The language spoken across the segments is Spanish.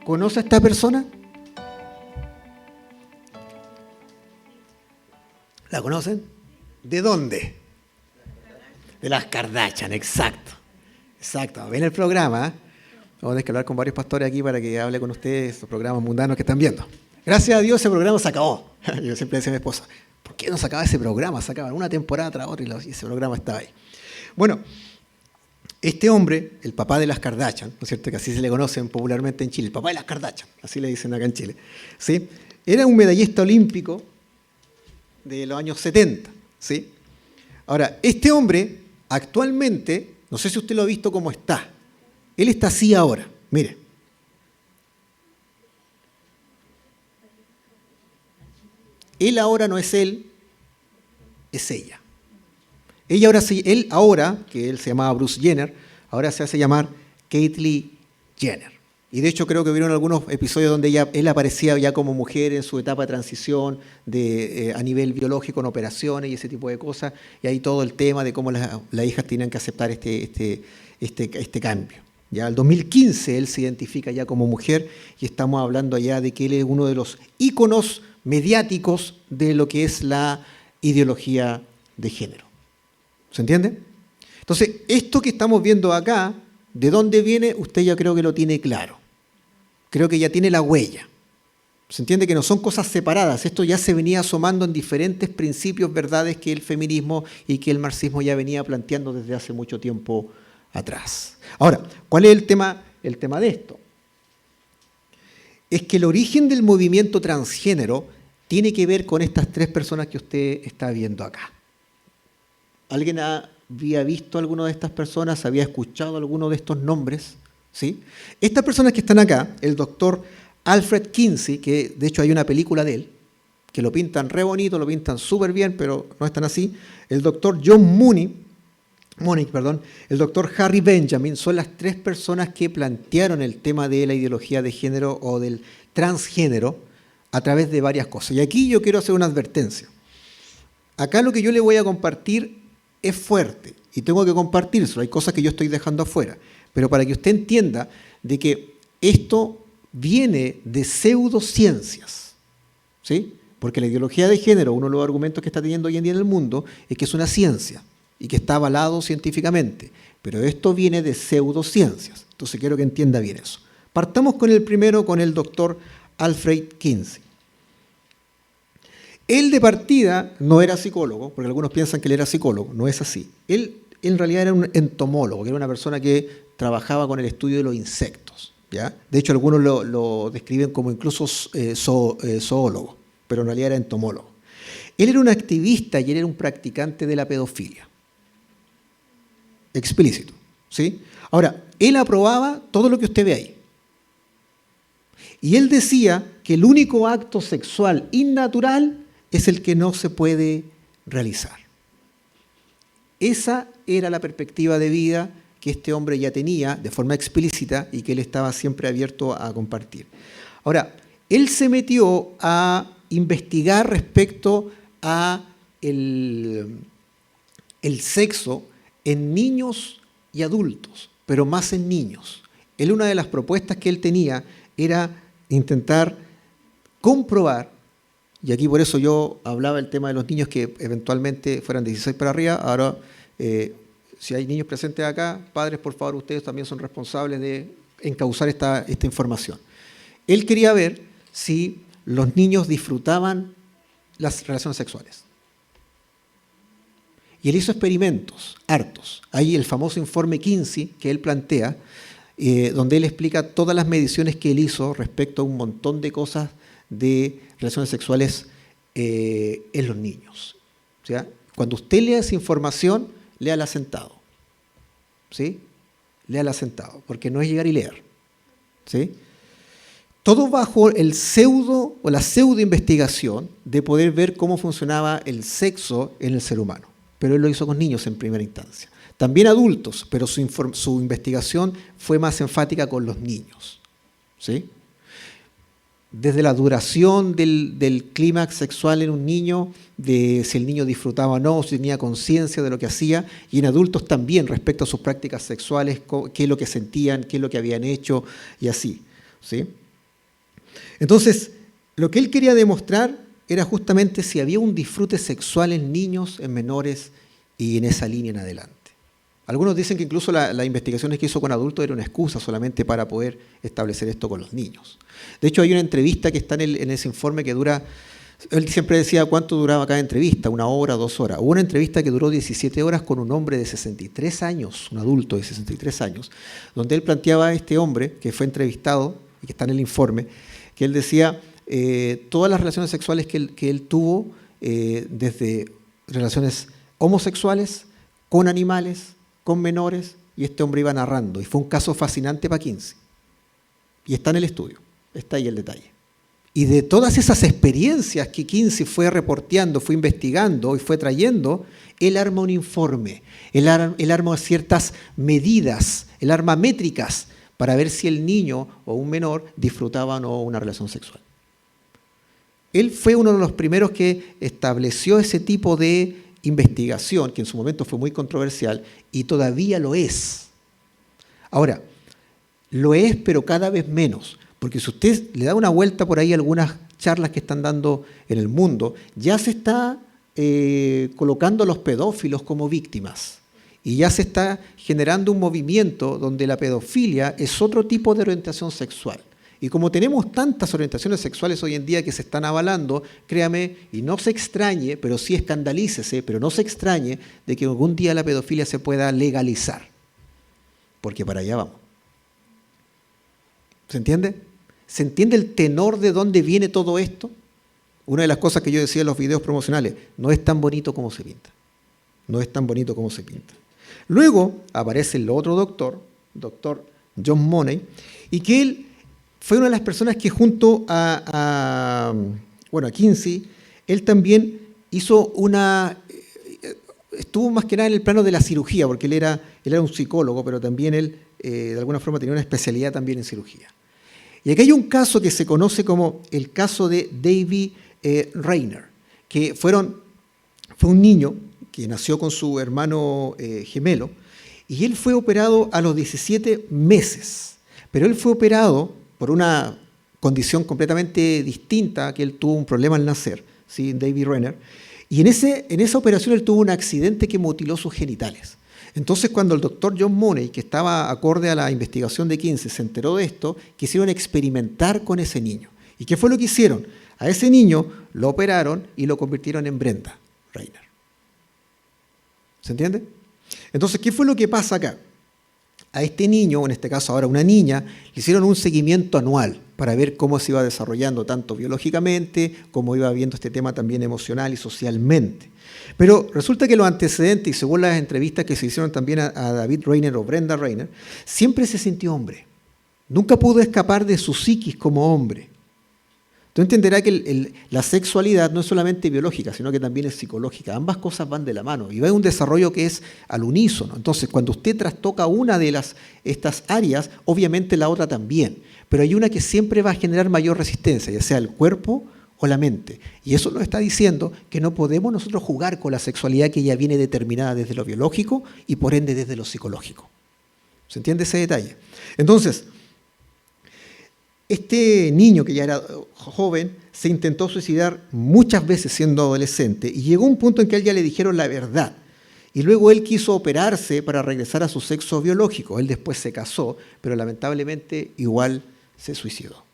¿Conoce a esta persona? ¿La conocen? ¿De dónde? De las Kardashian, exacto. Exacto. Ven el programa. Vamos a tener que hablar con varios pastores aquí para que hable con ustedes los programas mundanos que están viendo. Gracias a Dios ese programa se acabó. Yo siempre decía a mi esposa, ¿por qué no se acaba ese programa? Se acaba una temporada tras otra y ese programa estaba ahí. Bueno, este hombre, el papá de las Kardashian, ¿no es cierto? Que así se le conocen popularmente en Chile, el papá de las Kardashian, así le dicen acá en Chile, ¿sí? Era un medallista olímpico de los años 70, ¿sí? Ahora, este hombre actualmente, no sé si usted lo ha visto cómo está, él está así ahora, mire. Él ahora no es él, es ella. Él ahora, que él se llamaba Bruce Jenner, ahora se hace llamar Caitlyn Jenner. Y de hecho creo que vieron algunos episodios donde él aparecía ya como mujer en su etapa de transición a nivel biológico en operaciones y ese tipo de cosas. Y ahí todo el tema de cómo las hijas tenían que aceptar este cambio. Ya el 2015 él se identifica ya como mujer y estamos hablando ya de que él es uno de los íconos mediáticos de lo que es la ideología de género. ¿Se entiende? Entonces, esto que estamos viendo acá, ¿de dónde viene? Usted ya creo que lo tiene claro. Creo que ya tiene la huella. Se entiende que no son cosas separadas. Esto ya se venía asomando en diferentes principios, verdades que el feminismo y que el marxismo ya venía planteando desde hace mucho tiempo atrás. Ahora, ¿cuál es el tema de esto? Es que el origen del movimiento transgénero tiene que ver con estas tres personas que usted está viendo acá. ¿Alguien había visto a alguna de estas personas? ¿Había escuchado alguno de estos nombres? ¿Sí? Estas personas que están acá, el doctor Alfred Kinsey, que de hecho hay una película de él, que lo pintan re bonito, lo pintan súper bien, pero no es tan así. El doctor John Money, el doctor Harry Benjamin, son las tres personas que plantearon el tema de la ideología de género o del transgénero a través de varias cosas. Y aquí yo quiero hacer una advertencia. Acá lo que yo le voy a compartir es fuerte y tengo que compartírselo. Hay cosas que yo estoy dejando afuera. Pero para que usted entienda de que esto viene de pseudociencias, ¿sí? Porque la ideología de género, uno de los argumentos que está teniendo hoy en día en el mundo, es que es una ciencia y que está avalado científicamente. Pero esto viene de pseudociencias. Entonces quiero que entienda bien eso. Partamos con el primero, con el doctor Alfred Kinsey. Él de partida no era psicólogo, porque algunos piensan que él era psicólogo, no es así. Él en realidad era un entomólogo, que era una persona que trabajaba con el estudio de los insectos, ¿ya? De hecho, algunos lo describen como incluso zoólogo, pero en realidad era entomólogo. Él era un activista y él era un practicante de la pedofilia. Explícito, ¿sí? Ahora, él aprobaba todo lo que usted ve ahí. Y él decía que el único acto sexual innatural es el que no se puede realizar. Esa era la perspectiva de vida que este hombre ya tenía de forma explícita y que él estaba siempre abierto a compartir. Ahora, él se metió a investigar respecto a el sexo en niños y adultos, pero más en niños. Una de las propuestas que él tenía era intentar comprobar, y aquí por eso yo hablaba del tema de los niños que eventualmente fueran 16 para arriba. Ahora, si hay niños presentes acá, padres, por favor, ustedes también son responsables de encauzar esta información. Él quería ver si los niños disfrutaban las relaciones sexuales. Y él hizo experimentos, hartos. Hay el famoso informe Kinsey que él plantea, donde él explica todas las mediciones que él hizo respecto a un montón de cosas de relaciones sexuales en los niños. O sea, cuando usted lea esa información, léala sentado. ¿Sí? Léala sentado, porque no es llegar y leer. ¿Sí? Todo bajo el pseudo o la pseudo investigación de poder ver cómo funcionaba el sexo en el ser humano. Pero él lo hizo con niños en primera instancia. También adultos, pero su investigación fue más enfática con los niños. ¿Sí? Desde la duración del clímax sexual en un niño, de si el niño disfrutaba o no, si tenía conciencia de lo que hacía, y en adultos también respecto a sus prácticas sexuales, qué es lo que sentían, qué es lo que habían hecho, y así. ¿Sí? Entonces, lo que él quería demostrar era justamente si había un disfrute sexual en niños, en menores y en esa línea en adelante. Algunos dicen que incluso las investigaciones que hizo con adultos era una excusa solamente para poder establecer esto con los niños. De hecho, hay una entrevista que está en ese informe que dura, él siempre decía cuánto duraba cada entrevista, 1 hora, 2 horas. Hubo una entrevista que duró 17 horas con un hombre de 63 años, un adulto de 63 años, donde él planteaba a este hombre que fue entrevistado y que está en el informe, que él decía todas las relaciones sexuales que él tuvo, desde relaciones homosexuales, con animales, con menores, y este hombre iba narrando. Y fue un caso fascinante para Kinsey. Y está en el estudio, está ahí el detalle. Y de todas esas experiencias que Kinsey fue reporteando, fue investigando y fue trayendo, él arma un informe, él arma ciertas medidas, él arma métricas para ver si el niño o un menor disfrutaba o no una relación sexual. Él fue uno de los primeros que estableció ese tipo de investigación, que en su momento fue muy controversial, y todavía lo es. Ahora, lo es, pero cada vez menos, porque si usted le da una vuelta por ahí a algunas charlas que están dando en el mundo, ya se está colocando a los pedófilos como víctimas, y ya se está generando un movimiento donde la pedofilia es otro tipo de orientación sexual. Y como tenemos tantas orientaciones sexuales hoy en día que se están avalando, créame, y no se extrañe, pero sí escandalícese, pero no se extrañe de que algún día la pedofilia se pueda legalizar. Porque para allá vamos. ¿Se entiende? ¿Se entiende el tenor de dónde viene todo esto? Una de las cosas que yo decía en los videos promocionales, no es tan bonito como se pinta. No es tan bonito como se pinta. Luego aparece el otro doctor John Money, y que él fue una de las personas que junto a Kinsey, él también hizo estuvo más que nada en el plano de la cirugía, porque él era un psicólogo, pero también él de alguna forma tenía una especialidad también en cirugía. Y aquí hay un caso que se conoce como el caso de David Rayner, que fue un niño que nació con su hermano gemelo, y él fue operado a los 17 meses, pero él fue operado por una condición completamente distinta, que él tuvo un problema al nacer, ¿sí? David Renner, y en esa operación él tuvo un accidente que mutiló sus genitales. Entonces, cuando el doctor John Money, que estaba acorde a la investigación de Kinsey, se enteró de esto, quisieron experimentar con ese niño. ¿Y qué fue lo que hicieron? A ese niño lo operaron y lo convirtieron en Brenda Rayner. ¿Se entiende? Entonces, ¿qué fue lo que pasa acá? A este niño, o en este caso ahora una niña, le hicieron un seguimiento anual para ver cómo se iba desarrollando tanto biológicamente, como iba viendo este tema también emocional y socialmente. Pero resulta que los antecedentes, y según las entrevistas que se hicieron también a David Rayner o Brenda Rayner, siempre se sintió hombre. Nunca pudo escapar de su psiquis como hombre. Tú entenderás que la sexualidad no es solamente biológica, sino que también es psicológica. Ambas cosas van de la mano y va un desarrollo que es al unísono. Entonces, cuando usted trastoca una de estas áreas, obviamente la otra también. Pero hay una que siempre va a generar mayor resistencia, ya sea el cuerpo o la mente. Y eso nos está diciendo que no podemos nosotros jugar con la sexualidad que ya viene determinada desde lo biológico y por ende desde lo psicológico. ¿Se entiende ese detalle? Entonces, este niño que ya era joven se intentó suicidar muchas veces siendo adolescente y llegó un punto en que a él ya le dijeron la verdad. Y luego él quiso operarse para regresar a su sexo biológico. Él después se casó, pero lamentablemente igual se suicidó.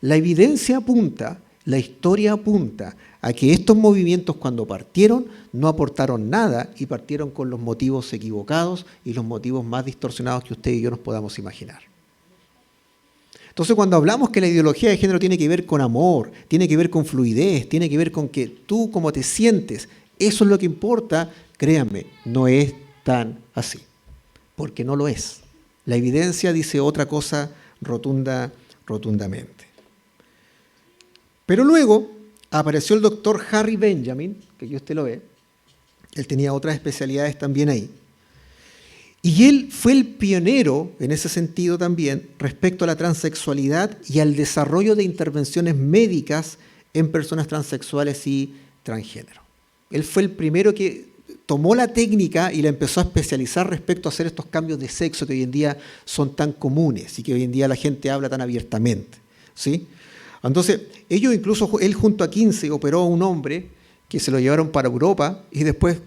La evidencia apunta, la historia apunta a que estos movimientos cuando partieron no aportaron nada y partieron con los motivos equivocados y los motivos más distorsionados que usted y yo nos podamos imaginar. Entonces, cuando hablamos que la ideología de género tiene que ver con amor, tiene que ver con fluidez, tiene que ver con que tú cómo te sientes, eso es lo que importa, créanme, no es tan así, porque no lo es. La evidencia dice otra cosa rotundamente. Pero luego apareció el doctor Harry Benjamin, que aquí usted lo ve, él tenía otras especialidades también ahí. Y él fue el pionero, en ese sentido también, respecto a la transexualidad y al desarrollo de intervenciones médicas en personas transexuales y transgénero. Él fue el primero que tomó la técnica y la empezó a especializar respecto a hacer estos cambios de sexo que hoy en día son tan comunes y que hoy en día la gente habla tan abiertamente, ¿sí? Entonces, él junto a Kinsey operó a un hombre que se lo llevaron para Europa y después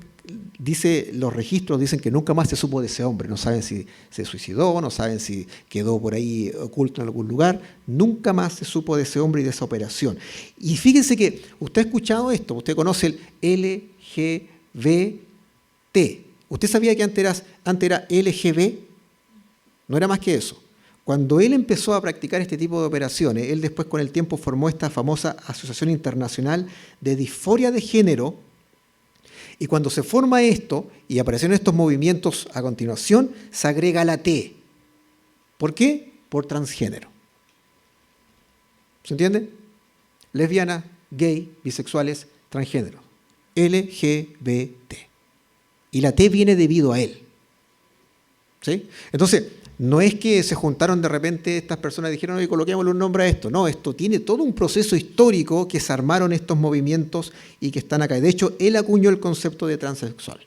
los registros dicen que nunca más se supo de ese hombre. No saben si se suicidó, no saben si quedó por ahí oculto en algún lugar. Nunca más se supo de ese hombre y de esa operación. Y fíjense que usted ha escuchado esto, usted conoce el LGBT. ¿Usted sabía que antes era LGB? No era más que eso. Cuando él empezó a practicar este tipo de operaciones, él después con el tiempo formó esta famosa Asociación Internacional de Disforia de Género, y cuando se forma esto y aparecieron estos movimientos a continuación, se agrega la T. ¿Por qué? Por transgénero. ¿Se entiende? Lesbianas, gay, bisexuales, transgénero. LGBT. Y la T viene debido a él. ¿Sí? Entonces, no es que se juntaron de repente estas personas y dijeron, oye, coloquémosle un nombre a esto. No, esto tiene todo un proceso histórico que se armaron estos movimientos y que están acá. De hecho, él acuñó el concepto de transexual.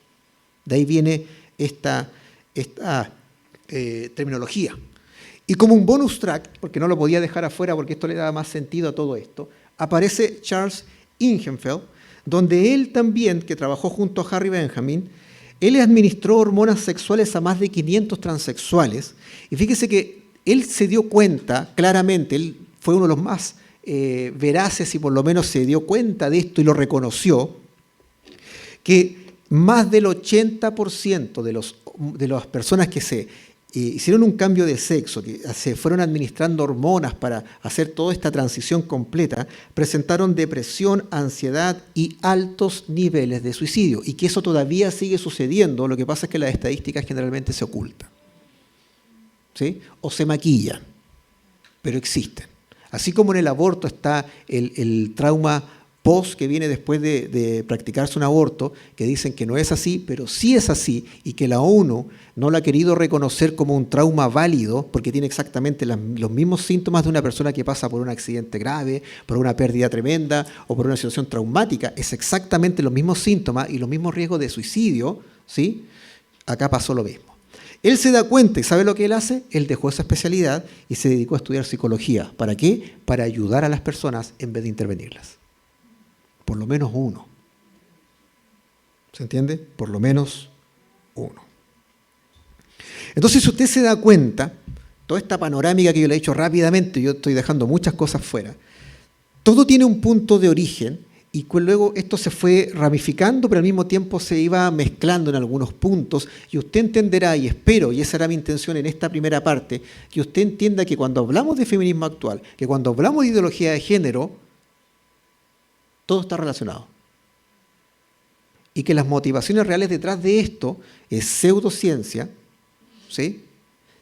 De ahí viene esta terminología. Y como un bonus track, porque no lo podía dejar afuera porque esto le daba más sentido a todo esto, aparece Charles Ingenfeld, donde él también, que trabajó junto a Harry Benjamin, él administró hormonas sexuales a más de 500 transexuales, y fíjese que él se dio cuenta claramente, él fue uno de los más veraces y por lo menos se dio cuenta de esto y lo reconoció, que más del 80% de las personas que se hicieron un cambio de sexo, que se fueron administrando hormonas para hacer toda esta transición completa, presentaron depresión, ansiedad y altos niveles de suicidio. Y que eso todavía sigue sucediendo, lo que pasa es que las estadísticas generalmente se ocultan, ¿sí? O se maquillan, pero existen. Así como en el aborto está el trauma post que viene después de practicarse un aborto, que dicen que no es así, pero sí es así, y que la ONU no lo ha querido reconocer como un trauma válido, porque tiene exactamente los mismos síntomas de una persona que pasa por un accidente grave, por una pérdida tremenda o por una situación traumática. Es exactamente los mismos síntomas y los mismos riesgos de suicidio, ¿sí? Acá pasó lo mismo. Él se da cuenta y ¿sabe lo que él hace? Él dejó esa especialidad y se dedicó a estudiar psicología. ¿Para qué? Para ayudar a las personas en vez de intervenirlas. Por lo menos uno. ¿Se entiende? Por lo menos uno. Entonces, si usted se da cuenta, toda esta panorámica que yo le he hecho rápidamente, yo estoy dejando muchas cosas fuera, todo tiene un punto de origen y luego esto se fue ramificando, pero al mismo tiempo se iba mezclando en algunos puntos, y usted entenderá, y espero, y esa era mi intención en esta primera parte, que usted entienda que cuando hablamos de feminismo actual, que cuando hablamos de ideología de género, todo está relacionado. Y que las motivaciones reales detrás de esto es pseudociencia, ¿sí?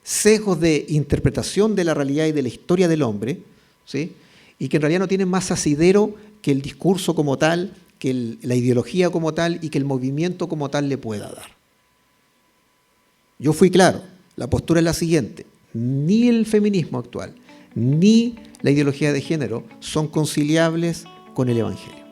Sesgos de interpretación de la realidad y de la historia del hombre, ¿sí? Y que en realidad no tienen más asidero que el discurso como tal, que la ideología como tal y que el movimiento como tal le pueda dar. Yo fui claro, la postura es la siguiente: ni el feminismo actual, ni la ideología de género son conciliables con el Evangelio.